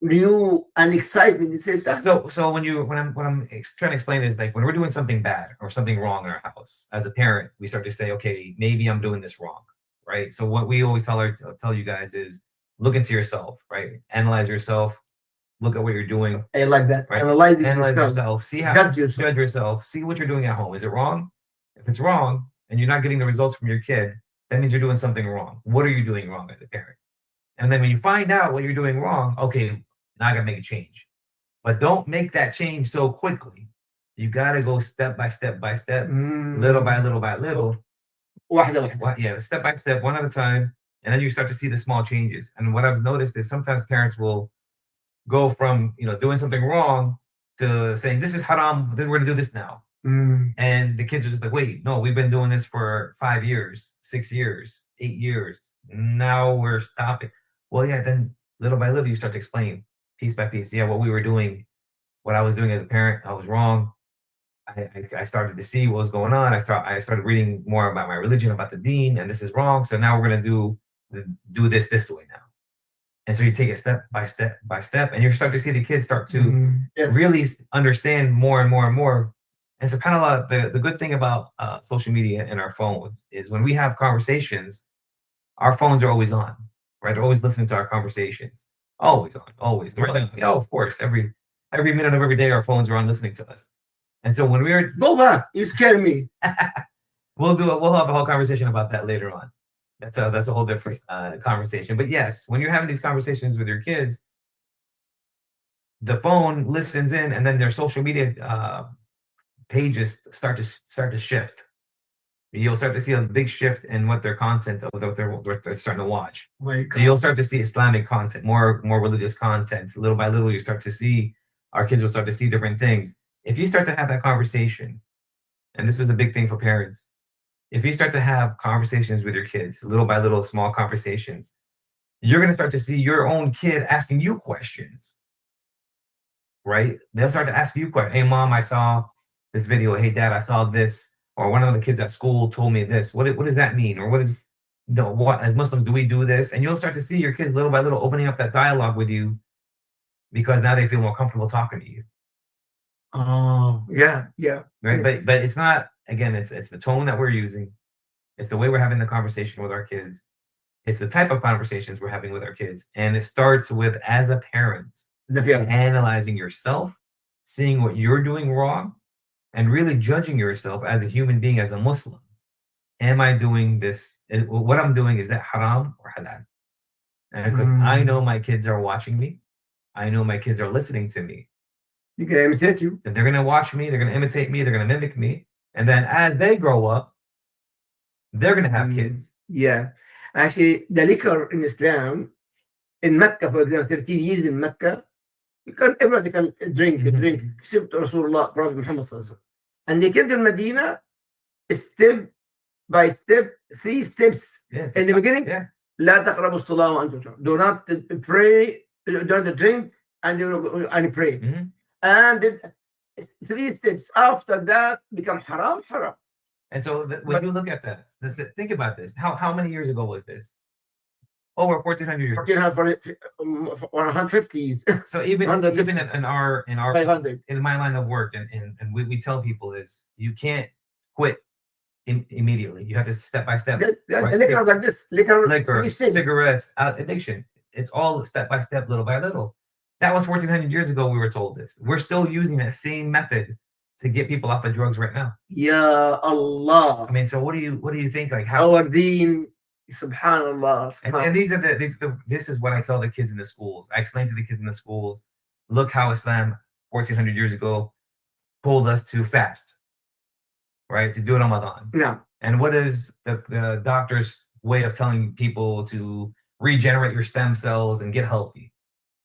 and excitement. It says that. So when I'm trying to explain is like when we're doing something bad or something wrong in our house, as a parent, we start to say, okay, maybe I'm doing this wrong, right? So what we always tell you guys is look into yourself, right? Analyze yourself, look at what you're doing, I like that. right? Analyze yourself, see how judge yourself. judge yourself, see what you're doing at home. Is it wrong? If it's wrong and you're not getting the results from your kid, that means you're doing something wrong. What are you doing wrong as a parent? And then when you find out what you're doing wrong, okay, now I gotta make a change. But don't make that change so quickly. You gotta go step by step, little by little by little. واحدة واحدة. Yeah, step by step, one at a time, and then you start to see the small changes. And what I've noticed is sometimes parents will go from doing something wrong to saying this is haram, then we're gonna do this now. And the kids are just like, wait, no, we've been doing this for 5 years, 6 years, 8 years. Now we're stopping. Well, yeah, then little by little you start to explain piece by piece. Yeah, what we were doing, what I was doing as a parent, I was wrong. I started to see what was going on. I started reading more about my religion, about the deen, and this is wrong. So now we're gonna do this way now. And so you take it step by step by step, and you start to see the kids start to really understand more and more and more. And so kind of the good thing about social media and our phones is when we have conversations, our phones are always on, right? They're always listening to our conversations. Always on, always. Right? Oh, of course. Every minute of every day, our phones are on listening to us. And so when we're go back, you scare me. We'll have a whole conversation about that later on. That's a whole different conversation. But yes, when you're having these conversations with your kids, the phone listens in, and then their social media pages start to shift. You'll start to see a big shift in what their content of what they're starting to watch. So you'll start to see Islamic content, more religious content. Little by little, you start to see our kids will start to see different things. If you start to have that conversation, and this is the big thing for parents, if you start to have conversations with your kids, little by little, small conversations, you're going to start to see your own kid asking you questions, right? They'll start to ask you questions. Hey, mom, I saw this video. Hey, dad, I saw this. Or one of the kids at school told me this. What does that mean? Or what as Muslims do we do this? And you'll start to see your kids little by little opening up that dialogue with you because now they feel more comfortable talking to you. Oh, yeah. Right. Yeah. But it's not, again, it's the tone that we're using. It's the way we're having the conversation with our kids. It's the type of conversations we're having with our kids. And it starts with, as a parent, analyzing yourself, seeing what you're doing wrong, and really judging yourself as a human being, as a Muslim. Am I doing this? What I'm doing, is that haram or halal? And because I know my kids are watching me, I know my kids are listening to me. They can imitate you. And they're going to watch me, they're going to imitate me, they're going to mimic me. And then as they grow up, they're going to have kids. Yeah. Actually, the liquor in Islam, in Mecca, for example, 13 years in Mecca, everybody can drink, except Rasulullah, Prophet Muhammad sallallahu alaihi wasallam. And they came to Medina, step by step, 3 steps. In the beginning, لا تقربوا الصلاة وأنتم. Do not pray, do not drink, and pray. And then 3 steps after that become haram. And so when you look at that, think about this. How many years ago was this? Over 1,400 years. 150 years. So even in our 500. In my line of work, and we tell people is you can't quit immediately. You have to step by step. Right? Liquor like this, liquor, cigarettes, addiction. It's all step by step, little by little. That was 1,400 years ago. We were told this. We're still using that same method to get people off of drugs right now. Ya Allah. I mean, so what do you think? Like how? Our deen, subhanallah. And this is what I tell the kids in the schools. I explain to the kids in the schools, look how Islam 1400 years ago told us to fast, right? To do it on Ramadan. Yeah. And what is the doctor's way of telling people to regenerate your stem cells and get healthy?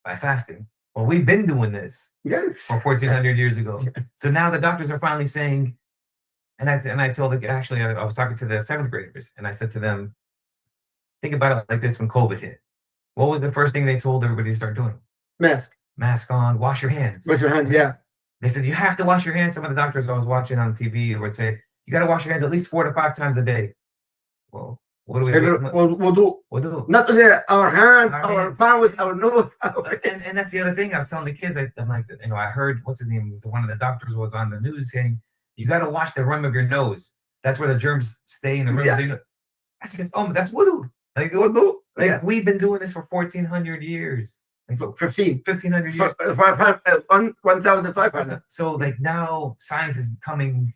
By fasting. Well, we've been doing this Yes. for 1400 years ago. So now the doctors are finally saying, and I told actually I was talking to the 7th graders and I said to them, think about it like this: when COVID hit, what was the first thing they told everybody to start doing? Mask on, wash your hands. Wash your hands, yeah. They said you have to wash your hands. Some of the doctors I was watching on TV would say you got to wash your hands at least 4 to 5 times a day. Well, what do we do? Wudu. Not only our hands, our mouth, our nose. And that's the other thing I was telling the kids. I'm like, I heard, what's his name? One of the doctors was on the news saying, you got to wash the rim of your nose. That's where the germs stay in the rim. Yeah. I said, oh, that's wudu. Like wudu. Like we've been doing this for 1400 years. Like 1500 years. 1,500. So like now science is coming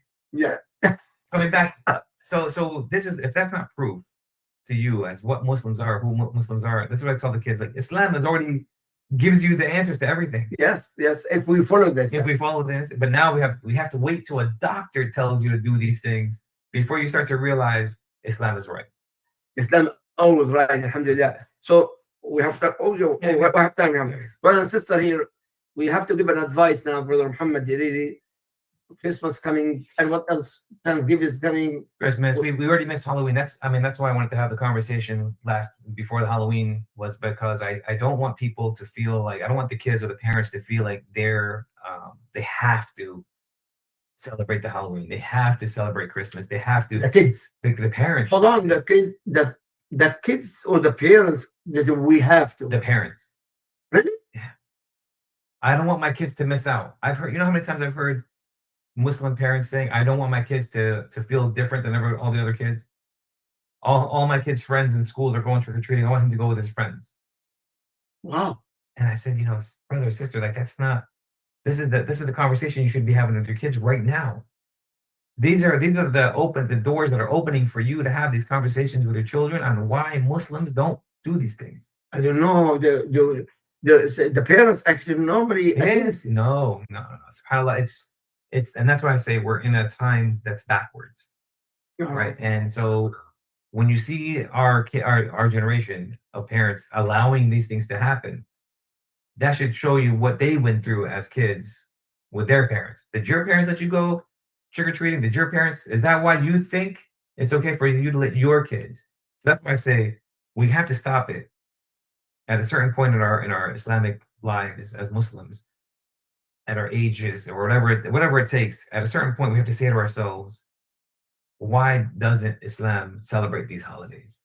back. So this is, if that's not proof to you as what Muslims are, who Muslims are, this is what I tell the kids. Like Islam has already gives you the answers to everything. Yes. If we follow this. If we follow this, but now we have to wait till a doctor tells you to do these things before you start to realize Islam is right. Islam always right, alhamdulillah. So we have to, we have time. Brother and sister here, we have to give an advice now, Brother Mohammed. Really, Christmas coming, and what else? Thanksgiving is coming. Christmas. We already missed Halloween. That's why I wanted to have the conversation before the Halloween, was because I don't want people to feel like, I don't want the kids or the parents to feel like they have to celebrate the Halloween. They have to celebrate Christmas. They have to. The kids. The parents. Hold on, the kids or the parents. We have to. The parents. Really? Yeah. I don't want my kids to miss out. I've heard. You know how many times I've heard Muslim parents saying, I don't want my kids to feel different than all the other kids. All my kids' friends in schools are going trick-or-treating. I want him to go with his friends. Wow. And I said, brother or sister, like this is the conversation you should be having with your kids right now. These are the doors that are opening for you to have these conversations with your children on why Muslims don't do these things. I don't know. The parents actually normally. Yes. No. SubhanAllah, it's and that's why I say we're in a time that's backwards, right? And so when you see our generation of parents allowing these things to happen, that should show you what they went through as kids with their parents. Did your parents let you go trick-or-treating? Did your parents? Is that why you think it's okay for you to let your kids? So that's why I say we have to stop it at a certain point in our Islamic lives as Muslims. At our ages or whatever it takes, at a certain point we have to say to ourselves, why doesn't Islam celebrate these holidays?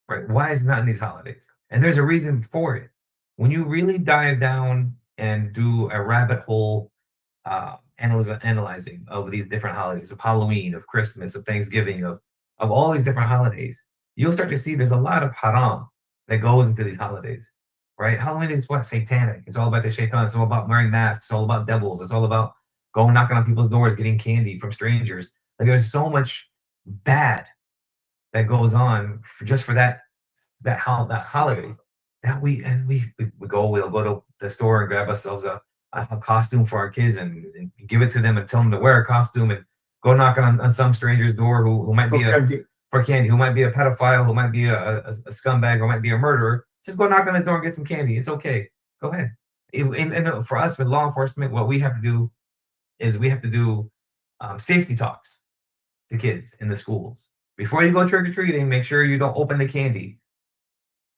Right? Why is it not in these holidays? And there's a reason for it. When you really dive down and do a rabbit hole analyzing of these different holidays, of Halloween, of Christmas, of Thanksgiving, of all these different holidays, you'll start to see there's a lot of haram that goes into these holidays. Right? Halloween is what? Satanic. It's all about the shaitan. It's all about wearing masks. It's all about devils. It's all about going knocking on people's doors, getting candy from strangers. Like there's so much bad that goes on just for that holiday. We'll go to the store and grab ourselves a costume for our kids and give it to them and tell them to wear a costume and go knocking on some stranger's door who might be for candy, who might be a pedophile, who might be a scumbag, or might be a murderer. Just go knock on his door and get some candy. It's okay. Go ahead. And for us with law enforcement, what we have to do is we have to do safety talks to kids in the schools. Before you go trick-or-treating, make sure you don't open the candy.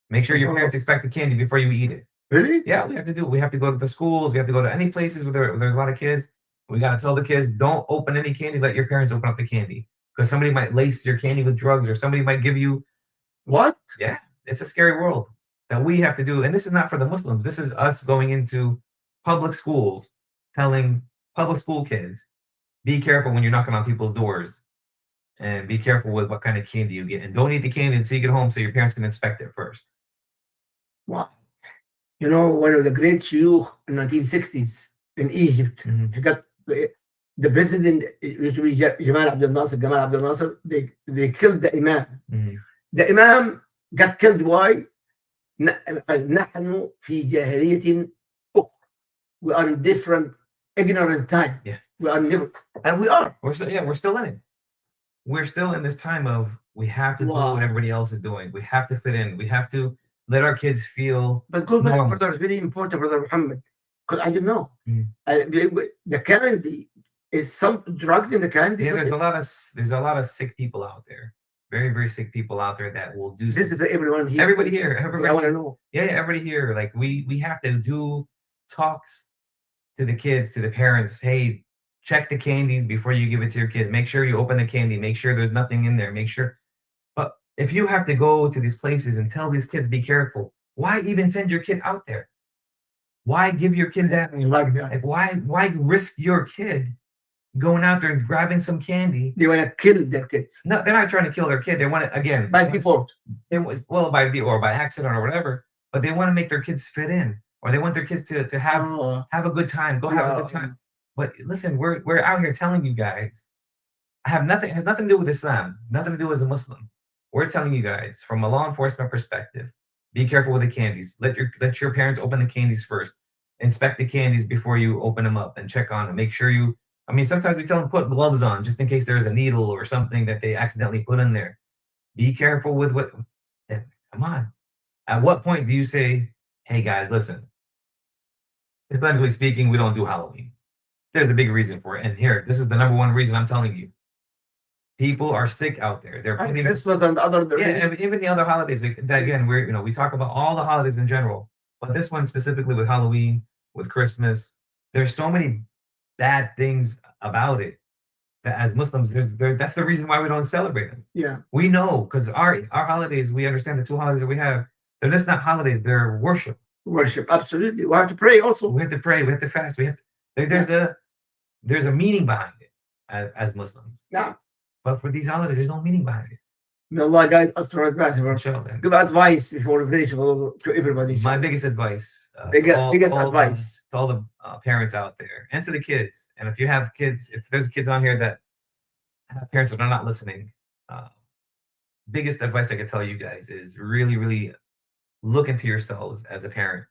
Make sure your parents expect the candy before you eat it. Really? Yeah, we have to do it. We have to go to the schools. We have to go to any places where there's a lot of kids. We got to tell the kids, don't open any candy. Let your parents open up the candy. Because somebody might lace your candy with drugs, or somebody might give you... What? Yeah, it's a scary world that we have to do. And this is not for the Muslims. This is us going into public schools, telling public school kids, be careful when you're knocking on people's doors, and be careful with what kind of candy you get. And don't eat the candy until you get home so your parents can inspect it first. Wow. One of the great shuyukh in the 1960s in Egypt, he got the president used to be Gamal Abdel Nasser. They killed the imam. The imam got killed. Why? نحن في جاهلية أخرى. We are in different ignorant time. Yeah. We are never, and we are. We're still in it. We're still in this time of we have to do Wow. what everybody else is doing. We have to fit in. We have to let our kids feel. But go back, normal. brother, it's very important, Brother Muhammad, because I don't know. Mm. The candy is some drugs in the candy. Yeah, something? there's a lot of sick people out there. Very, very sick people out there that will do This is for everyone here. everybody here. I want to know. Yeah, everybody here. Like we have to do talks to the kids, to the parents. Hey, check the candies before you give it to your kids. Make sure you open the candy. Make sure there's nothing in there. Make sure. But if you have to go to these places and tell these kids be careful, why even send your kid out there? Why give your kid that? Like that. Like, why risk your kid going out there and grabbing some candy? They want to kill their kids. No, they're not trying to kill their kid. They want to, again, By default. well, by accident or whatever. But they want to make their kids fit in, or they want their kids to have a good time. Go have a good time. But listen, we're out here telling you guys, has nothing to do with Islam, nothing to do as a Muslim. We're telling you guys from a law enforcement perspective, be careful with the candies. Let your parents open the candies first. Inspect the candies before you open them up and check on them. Make sure you. I mean, sometimes we tell them put gloves on just in case there's a needle or something that they accidentally put in there. Be careful with what. Come on. At what point do you say, "Hey guys, listen. Islamically speaking, we don't do Halloween." There's a big reason for it, and here, this is the number one reason I'm telling you. People are sick out there. They're putting Christmas and other. yeah, even the other holidays. Like, that, again, we talk about all the holidays in general, but this one specifically with Halloween, with Christmas, there's so many bad things about it that as Muslims, that's the reason why we don't celebrate them. Yeah, we know because our holidays, we understand the two holidays that we have. They're just not holidays; they're worship. Worship, absolutely. We have to pray also. We have to pray. We have to fast. We have to. There's a meaning behind it as Muslims. Yeah. But for these holidays, there's no meaning behind it. May Allah guide us to right path. Inshallah. Give advice before revelation to everybody. My biggest advice biggest advice to all the parents out there and to the kids. And if you have kids, if there's kids on here that have parents that are not listening, biggest advice I could tell you guys is really, really look into yourselves as a parent.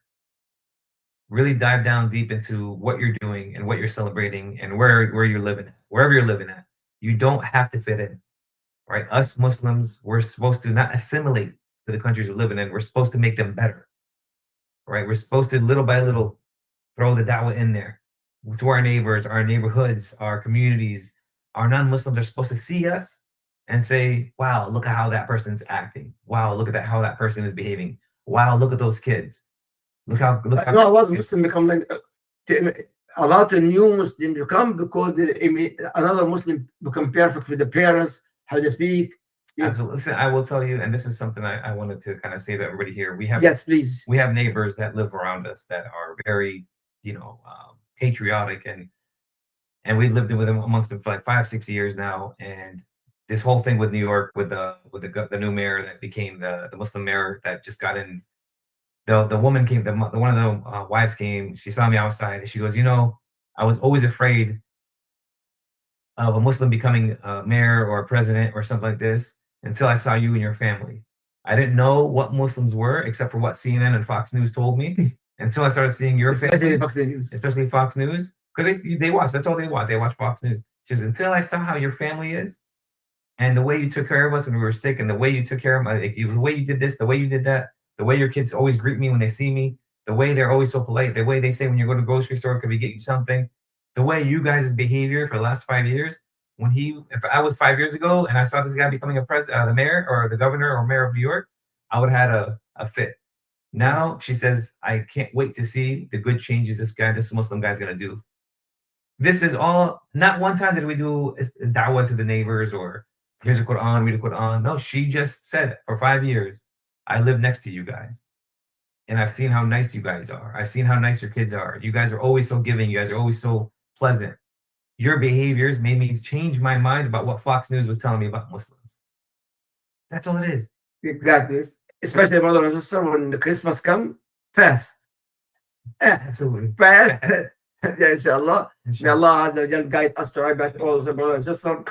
Really dive down deep into what you're doing and what you're celebrating and where you're living, wherever you're living at. You don't have to fit in, right? Us Muslims, we're supposed to not assimilate to the countries we're living in. We're supposed to make them better, right? We're supposed to little by little throw the da'wah in there to our neighbors, our neighborhoods, our communities. Our non-Muslims are supposed to see us and say, wow, look at how that person's acting. Wow, look at how that person is behaving. Wow, look at those kids. Look how. No, I was Muslim become a lot of new Muslims become because another Muslim become perfect with the parents, how they speak. Absolutely. Listen, I will tell you, and this is something I wanted to kind of say to everybody here. We have please. We have neighbors that live around us that are very, patriotic, and we lived with them amongst them for like 5-6 years now. And this whole thing with New York, with the new mayor that became the Muslim mayor that just got in. The woman came, one of the wives came, she saw me outside, and she goes, I was always afraid of a Muslim becoming a mayor or a president or something like this until I saw you and your family. I didn't know what Muslims were except for what CNN and Fox News told me until I started seeing your family, especially Fox News, because they watch, that's all they watch. They watch Fox News. She says, until I saw how your family is and the way you took care of us when we were sick and the way you took care of the way you did this, the way you did that, the way your kids always greet me when they see me, the way they're always so polite, the way they say when you go to the grocery store, could we get you something? The way you guys' behavior for the last 5 years, if I was 5 years ago and I saw this guy becoming the mayor or the governor or mayor of New York, I would have had a fit. Now she says, I can't wait to see the good changes this Muslim guy's gonna do. This is all, not one time did we do da'wah to the neighbors or here's a Quran, read a Quran. No, she just said for 5 years, I live next to you guys. And I've seen how nice you guys are. I've seen how nice your kids are. You guys are always so giving. You guys are always so pleasant. Your behaviors made me change my mind about what Fox News was telling me about Muslims. That's all it is. Exactly. Especially, brother and sister, when the Christmas come, fast. Absolutely. Fast. Yeah, inshallah. May Inshallah. Allah Azza wa Jal guide us to right back all the brothers and sisters.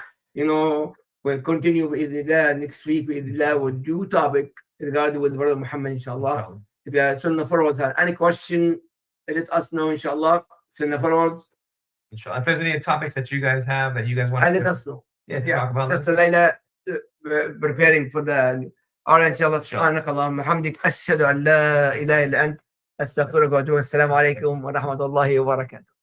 We'll continue with next week with new topic regarding with Brother Muhammad, inshallah. Inshallah. If you have Sunnah followers have any question, let us know, inshallah. Sunnah followers, Inshallah. If there's any topics that you guys have that you guys want and let to us know. talk Yeah, about, Sister Layla preparing for the. All right, inshallah. Sure. سبحانك اللهم وبحمدك أشهد أن لا إله إلا أنت أستغفرك وأتوب. السلام عليكم ورحمة الله وبركاته.